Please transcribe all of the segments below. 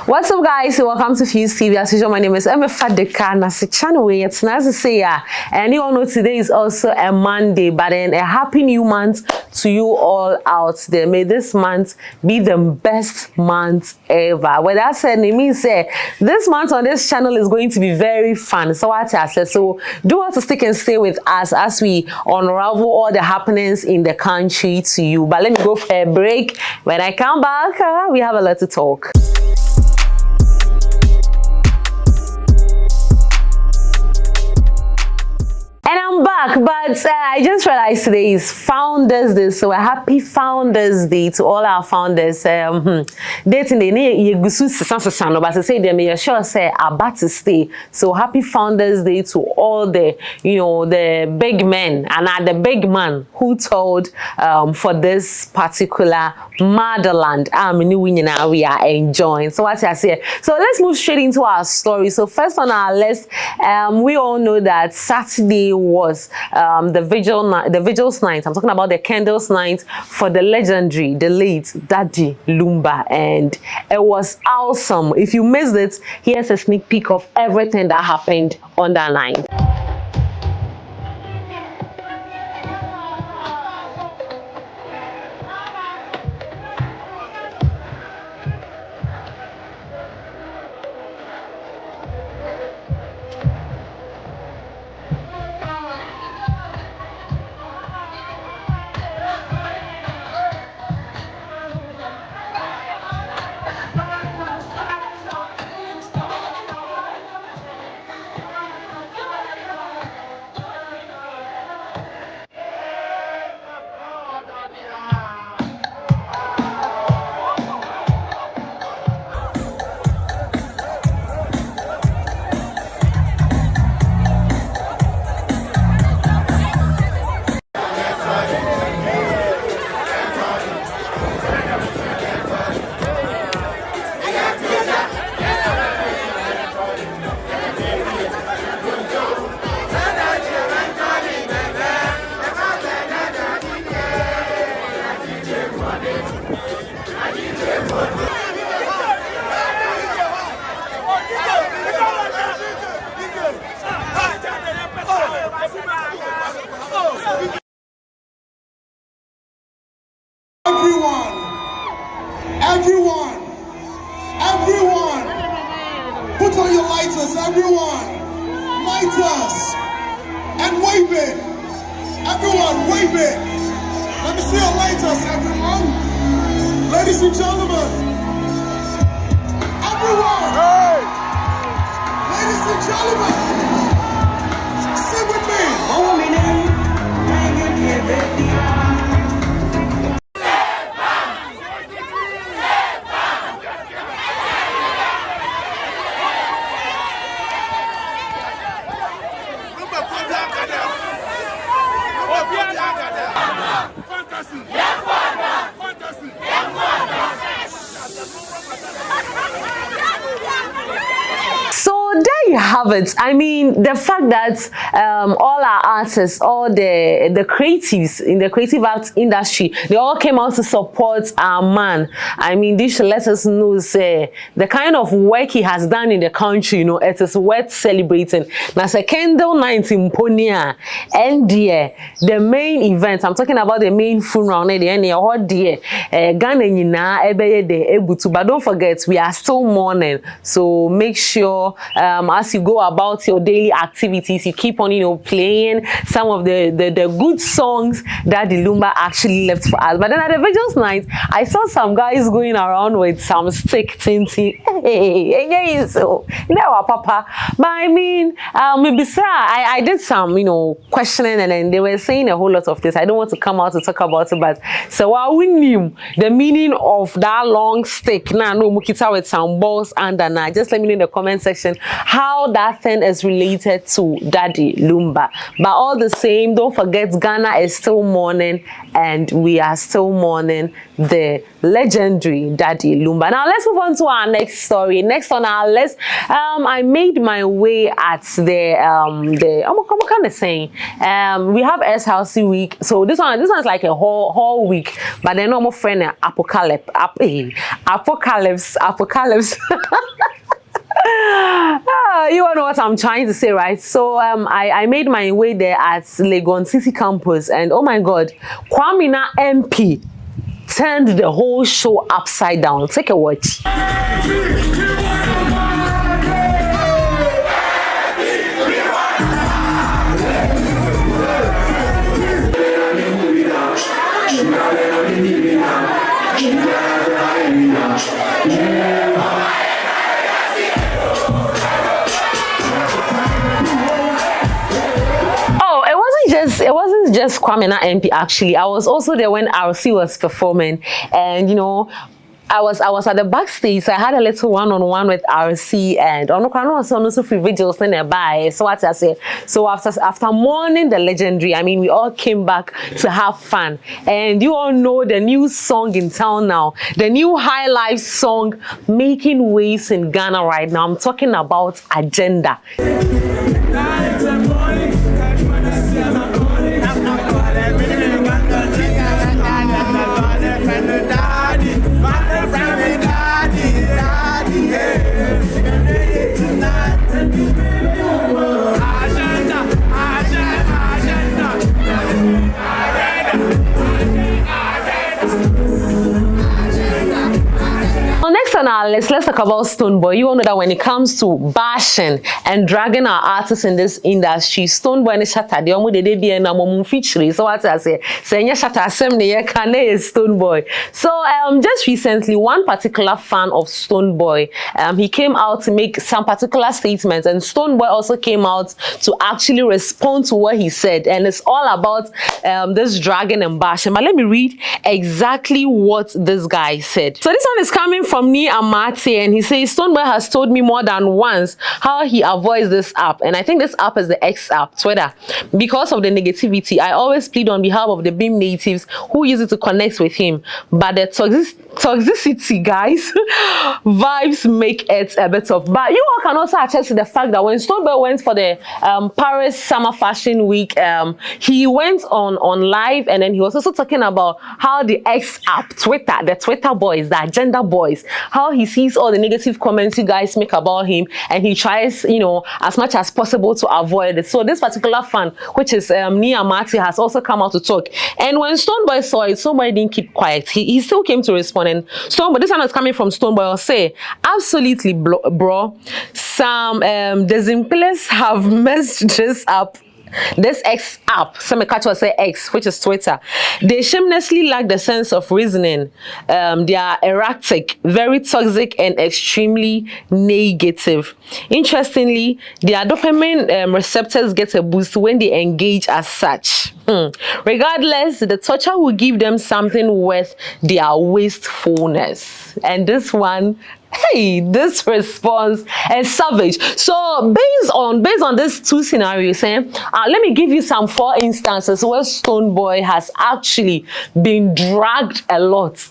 What's up, guys? Welcome to Fuse TV. As usual, my name is Emma Fadeka. Nasi channel way. It's nice to say and you all know today is also a Monday, but then a happy new month to you all out there. May this month be the best month ever. With that said, it means this month on this channel is going to be very fun. So what I said, so do want to stick and stay with us as we unravel all the happenings in the country to you. But let me go for a break. When I come back, we have a lot to talk. And I'm back, but I just realized today is Founders Day, so a happy Founders Day to all our founders. Dating the but to say them, you're sure say about to stay. So happy Founders Day to all the the big men and the big man who told for this particular motherland. We are enjoying. So what I say. So let's move straight into our story. So first on our list, we all know that Saturday was the vigils night. I'm talking about the candles night for the legendary, the late Daddy Lumba, and it was awesome. If you missed it, here's a sneak peek of everything that happened on that night. Everyone, put on your lighters, everyone, lighters, and wave it, everyone, wave it, let me see your lighters, everyone, ladies and gentlemen, everyone, ladies and gentlemen, sing with me. So there you have it. I mean, the fact that all our artists, all the creatives in the creative arts industry, they all came out to support our man. I mean, this should let us know, say, the kind of work he has done in the country, it is worth celebrating. Now, a candle night in Ponia, and the main event, I'm talking about the main funeral, Ghanaian, but don't forget, we are still mourning. So make sure as you go about your daily activities, you keep on playing some of the good songs that the Lumba actually left for us. But then at the vigils night, I saw some guys going around with some stick tinting. Hey, so papa. But I mean, maybe sir, I did some questioning, and then they were saying a whole lot of this. I don't want to come out to talk about it, but so I knew the meaning of that long stick. Now no mukita with some balls under. Just let me know in the comment section how that thing is related to Daddy Lumba. But all the same, don't forget Ghana is still mourning, and we are still mourning the legendary Daddy Lumba. Now let's move on to our next story. Next on our list, I made my way at the what kind of saying? We have S-House week, so this one's like a whole week. But then normal friend apocalypse. You all know what I'm trying to say, right? So I made my way there at Legon City campus, and oh my God, Kwamina MP turned the whole show upside down. Take a watch. It wasn't just Kwamina MP actually. I was also there when RC was performing, and you know, I was at the backstage, so I had a little one-on-one with RC, and also free videos nearby. So what I say, so after mourning the legendary, I mean, we all came back to have fun, and you all know the new song in town now, the new high life song making waves in Ghana right now. I'm talking about Agenda. Next on our list, let's talk about Stonebwoy. You all know that when it comes to bashing and dragging our artists in this industry, Stonebwoy and Shatta, the only they be na mom feature. So what I say Shatta assembly can is Stonebwoy. So just recently, one particular fan of Stonebwoy, he came out to make some particular statements, and Stonebwoy also came out to actually respond to what he said, and it's all about this dragging and bashing. But let me read exactly what this guy said. So this one is coming from Ni Amati, and he says Stonebwoy has told me more than once how he avoids this app, and I think this app is the X app, Twitter, because of the negativity. I always plead on behalf of the Beam natives who use it to connect with him, but the toxicity, guys, vibes make it a bit of. But you all can also attest to the fact that when Stonebwoy went for the Paris Summer Fashion Week, he went on live, and then he was also talking about how the X app, Twitter, the Twitter boys, the agenda boys, how he sees all the negative comments you guys make about him, and he tries, you know, as much as possible to avoid it. So this particular fan, which is Nia Marty, has also come out to talk. And when Stonebwoy saw it, Stonebwoy didn't keep quiet. He still came to respond. And Stonebwoy, this one is coming from Stonebwoy, will say, absolutely, bro. Some desimplers have messed this up. This X app, some catch will say X, which is Twitter. They shamelessly lack the sense of reasoning. They are erratic, very toxic, and extremely negative. Interestingly, their dopamine receptors get a boost when they engage as such. Regardless, the torture will give them something worth their wastefulness. And this one, hey, this response is savage. So based on these two scenarios, let me give you some 4 instances where Stonebwoy has actually been dragged a lot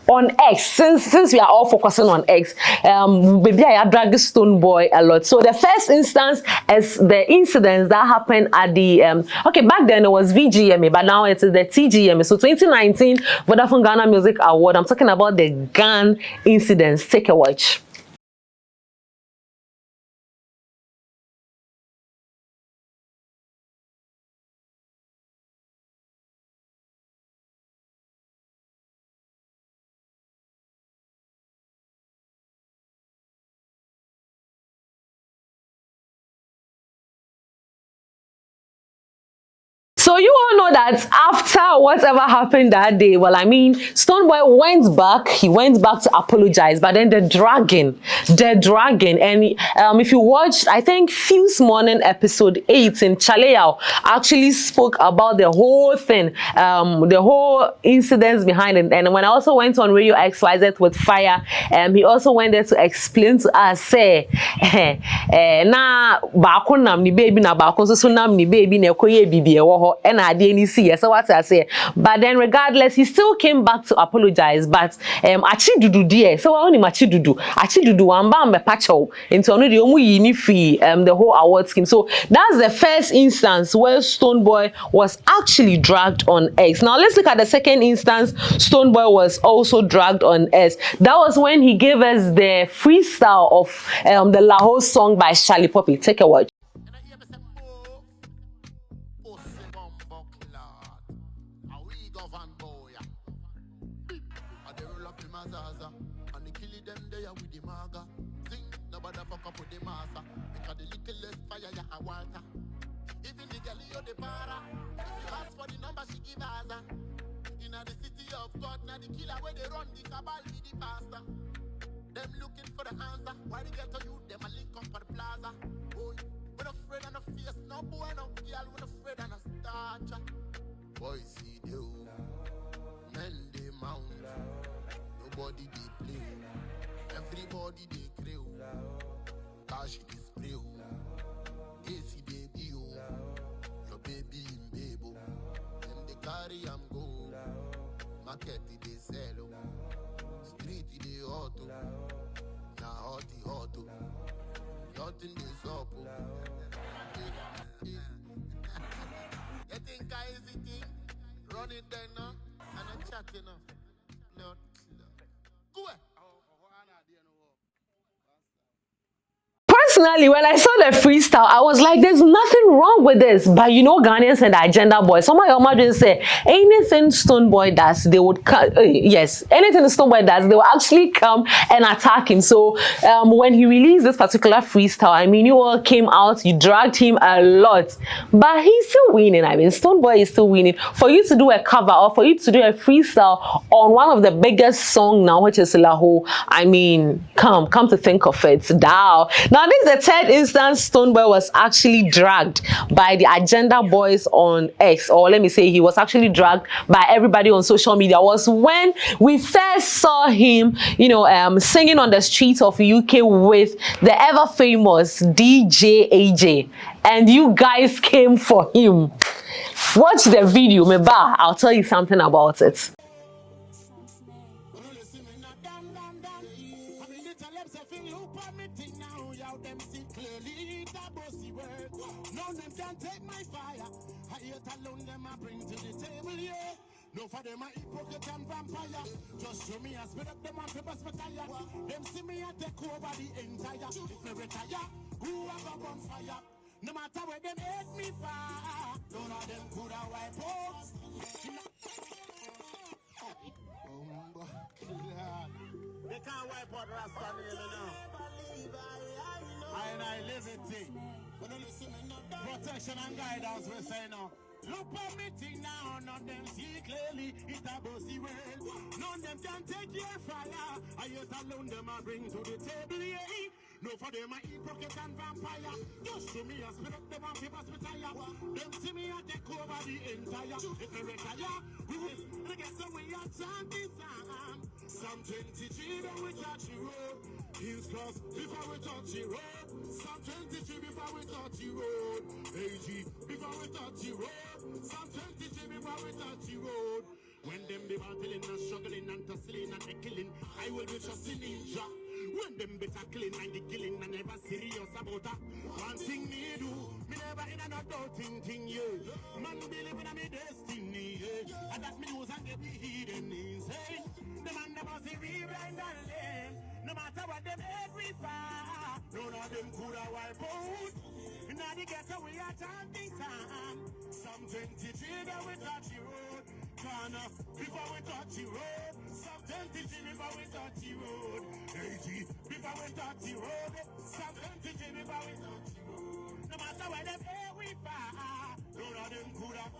on X, since we are all focusing on X. Maybe I have dragged Stonebwoy a lot. So the first instance is the incidents that happened at the okay, back then it was VGMA, but now it is the TGMA. So 2019 Vodafone Ghana Music Award. I'm talking about the gun incidents. Take a watch. So you all know that after whatever happened that day, well, I mean, Stonebwoy went back. He went back to apologize, but then the dragon, and if you watched, I think Fuse Morning episode 8 in Chaleao actually spoke about the whole thing, the whole incidents behind it. And when I also went on Radio XYZ with Fire, he also went there to explain to us, say, na baako nam ni baby na baako so nam ni baby na ekoye bibi e wo ho e na ade ni see. So what I say, but then regardless, he still came back to apologize. But achi dudu there, so I only achi dudu wamba me pacho into ono de omu yi ni fi the whole award scheme. So that's the first instance where Stonebwoy was actually dragged on X. Now let's look at the second instance. Stonebwoy was also dragged on X. That was when he gave us the freestyle of the Lahore song by Charlie Poppy. Take a watch. Them looking for the answer. Why they get to you? Them a link up for the plaza. Boy, when afraid and a face, no boy, no girl, when afraid and a starch. Boys see you, men they mount. Nobody they play. Everybody they crew. Cash it is spray. AC baby, your baby in baby. Them they carry am go. Market they sell. Street they auto. Now auto. Nothing is up. You think I is the thing? Run it then now. And I'm chatting now. No. Go ahead. Personally, when I saw the freestyle, I was like, there's nothing wrong with this. But you know, Ghanaians and the agenda boys, some of your imagine say, anything Stonebwoy does, they would yes, anything Stonebwoy does, they will actually come and attack him. So when he released this particular freestyle, I mean, you all came out, you dragged him a lot, but he's still winning. I mean, Stonebwoy is still winning. For you to do a cover or for you to do a freestyle on one of the biggest songs now, which is Lahore, I mean, come to think of it, now this is the third instance Stonebwoy was actually dragged by the agenda boys on X, or let me say he was actually dragged by everybody on social media. Was when we first saw him, you know, singing on the streets of UK with the ever famous DJ AJ, and you guys came for him. Watch the video, Meba. I'll tell you something about it. No for them a hypocrite and vampire. Just show me a spit up them and people retire. Them see me a take over the entire. If me retire, who have a bonfire? No matter where them hate me far, none of them could have wipe out. They can't wipe out Rasta now. I live it thing. Protection and guidance we say now. Look at me thing now, none of them see clearly, it's a bossy world. None of them can take your fire. I yet alone them I bring to the table, yeah. No for them I hypocrite and vampire. Just show me a spit up them and people retire. Them see me I take over the entire. If they retire, we will get the way I chant this song. Some 23 then we touch the road. His cross before we touch the road. Some 23 before we touch the road. AG before we touch the road. Some 23 before we touch the road. When them be battling and struggling and tussling and killing, I will be just a ninja. When them be tackling and the killing and never serious about that. One thing me do, me never in another thing, yeah. Man believe in me destiny, yeah. And that me use and get me hidden insane. The man never see me blind and lame. No matter what them every far, none of them could have wiped out. Now the ghetto we are chanting song. Some 23 that we touch the road. Corner before we touch the road. Some 23 before we touch the road. 80 before we touch the road. Some 23 before we touch the road. No matter where them every far, none of them could have.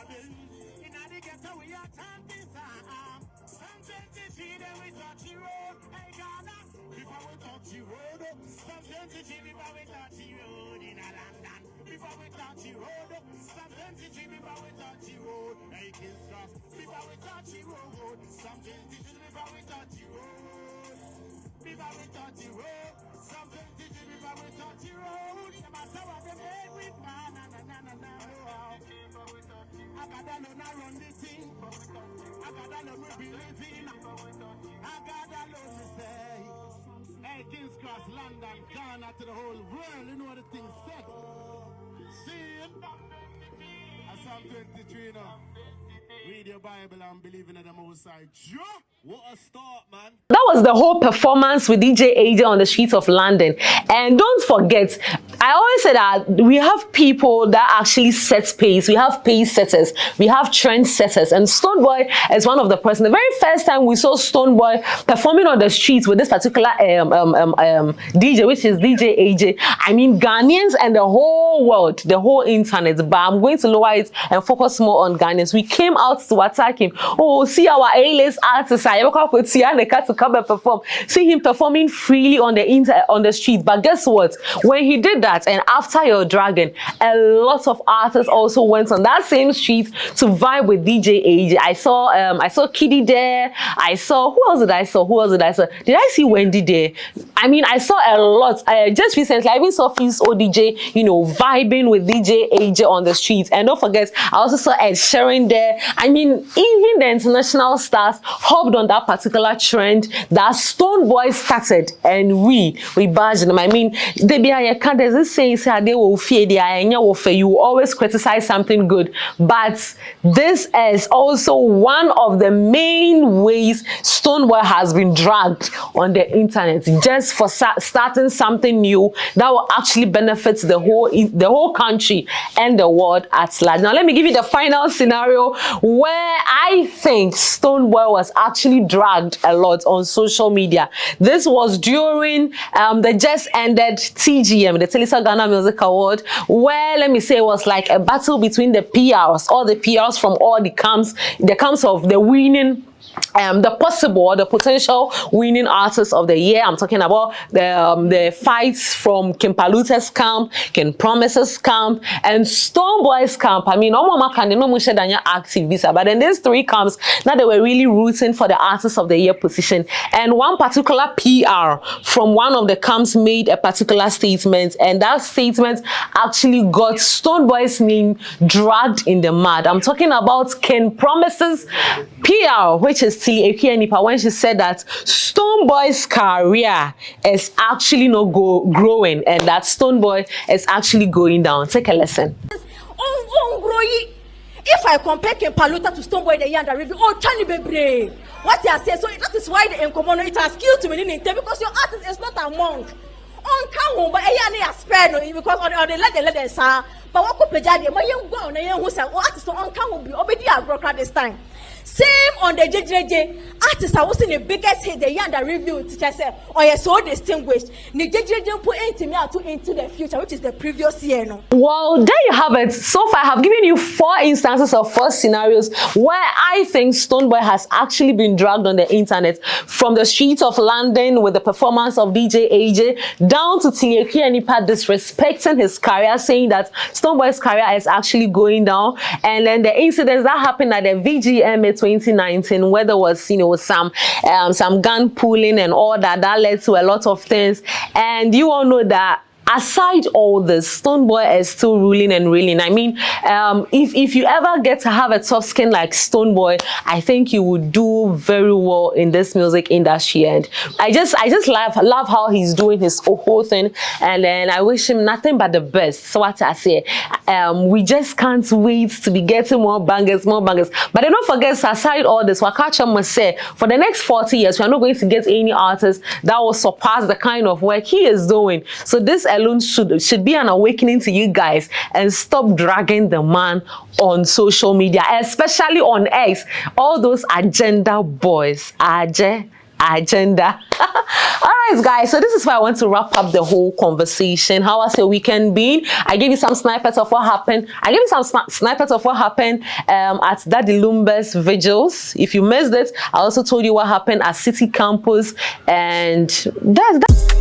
In the ghetto we are chanting some 23 then we touch the road. Hey Ghana, before we touch the road. Some 23 before we touch the road in a London. Before we touch the road. Some 23 before we touch the road. Hey King's Cross, before we touch the road. Some 23 before we touch the road. Before we touch the road. Some 23 before we touch the road. No matter what they make we plan. I gotta know not run this thing. I gotta know we believe in. I gotta know to say. Hey, King's Cross, London, Ghana to the whole world. You know what the thing said. See it? Psalm 23 now. Read your Bible and believe in the Most High. What a start, man. That was the whole performance with DJ AJ on the streets of London. And don't forget, I always say that we have people that actually set pace. We have pace setters. We have trend setters. And Stonebwoy is one of the person. The very first time we saw Stonebwoy performing on the streets with this particular DJ, which is DJ AJ, I mean, Ghanaians and the whole world, the whole internet, but I'm going to lower it and focus more on Ghanaians. We came out to attack him. Oh, see our A-list artists. To come and perform. See him performing freely on the street. But guess what? When he did that, and after your dragon, a lot of artists also went on that same street to vibe with DJ AJ. I saw Kiddy there. I saw who else did I saw? Did I see Wendy there? I mean, I saw a lot. Just recently, I even saw Fuse ODJ, vibing with DJ AJ on the streets. And don't forget, I also saw Ed Sheeran there. I mean, even the international stars hopped on that particular trend that Stonebwoy started, and we badged them. I mean, there's this saying they will fear you always criticize something good, but this is also one of the main ways Stonebwoy has been dragged on the internet, just for starting something new that will actually benefit the whole country and the world at large. Now let me give you the final scenario where I think Stonebwoy was actually dragged a lot on social media. This was during the just ended TGM, the Telisa Ghana Music Award, where let me say it was like a battle between the PRs, all the PRs from all the camps of the winning the possible or the potential winning artist of the year. I'm talking about the fights from Kim Paluta's camp, Ken Promise's camp, and Stonebwoy's camp. I mean, active visa, but then these three camps, now they were really rooting for the artist of the year position. And one particular PR from one of the camps made a particular statement, and that statement actually got Stonebwoy's name dragged in the mud. I'm talking about Ken Promise's PR, which is when she said that Stonebwoy's career is actually not growing, and that Stonebwoy is actually going down. Take a lesson. If I compare Ken Paluta to Stonebwoy the year review, Chani Bebre, what they are saying, so that is why the Encomono it has killed to me in because your artist is not a monk. On come but I spare because on the let sir. But what could be my young girl, and young who said, artists on come will be obedient broker this time. Same on the JJJ. Artists are also the biggest hit the year that review teacher said, oh, you're so distinguished. The JJJ put into the future, which is the previous year. No? Well, there you have it. So far, I have given you 4 instances of 4 scenarios where I think Stonebwoy has actually been dragged on the internet, from the streets of London with the performance of DJ AJ, down to Tinyeki Enipa disrespecting his career, saying that Stonebwoy's career is actually going down, and then the incidents that happened at the VGMA 2019, where there was some gun pulling and all that led to a lot of things. And you all know that aside all this, Stonebwoy is still ruling and reeling. I mean, if you ever get to have a tough skin like Stonebwoy, I think you would do very well in this music industry. And I just love how he's doing his whole thing, and then I wish him nothing but the best. So what I say, we just can't wait to be getting more bangers. But don't forget, aside all this, Wakacha must say, for the next 40 years, we are not going to get any artist that will surpass the kind of work he is doing. So this alone should be an awakening to you guys, and stop dragging the man on social media, especially on X. All those agenda boys, agenda. All right, guys, so this is where I want to wrap up the whole conversation. How has your weekend been? I gave you some snippets of what happened. I gave you some snippets of what happened at Daddy Lumba's vigils. If you missed it, I also told you what happened at City Campus, and that's that.